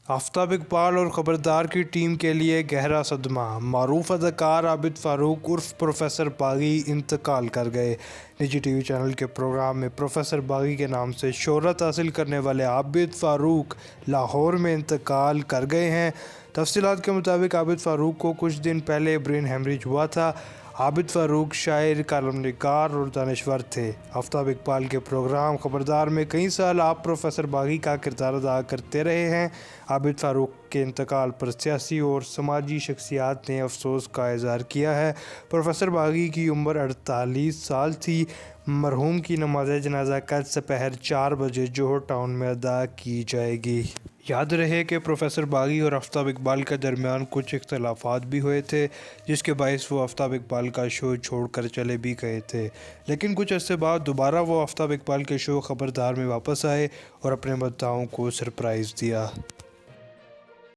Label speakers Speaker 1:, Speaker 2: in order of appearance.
Speaker 1: آفتاب اقبال اور خبردار کی ٹیم کے لیے گہرا صدمہ۔ معروف اداکار عابد فاروق عرف پروفیسر باغی انتقال کر گئے۔ نجی ٹی وی چینل کے پروگرام میں پروفیسر باغی کے نام سے شہرت حاصل کرنے والے عابد فاروق لاہور میں انتقال کر گئے ہیں۔ تفصیلات کے مطابق عابد فاروق کو کچھ دن پہلے برین ہیمریج ہوا تھا۔ عابد فاروق شاعر، کالم نگار اور دانشور تھے۔ آفتاب اقبال کے پروگرام خبردار میں کئی سال آپ پروفیسر باغی کا کردار ادا کرتے رہے ہیں۔ عابد فاروق کے انتقال پر سیاسی اور سماجی شخصیات نے افسوس کا اظہار کیا ہے۔ پروفیسر باغی کی عمر 48 سال تھی۔ مرحوم کی نماز جنازہ کل سپہر 4 بجے جوہر ٹاؤن میں ادا کی جائے گی۔ یاد رہے کہ پروفیسر باغی اور آفتاب اقبال کے درمیان کچھ اختلافات بھی ہوئے تھے، جس کے باعث وہ آفتاب اقبال کا شو چھوڑ کر چلے بھی گئے تھے، لیکن کچھ عرصے بعد دوبارہ وہ آفتاب اقبال کے شو خبردار میں واپس آئے اور اپنے مداحوں کو سرپرائز دیا۔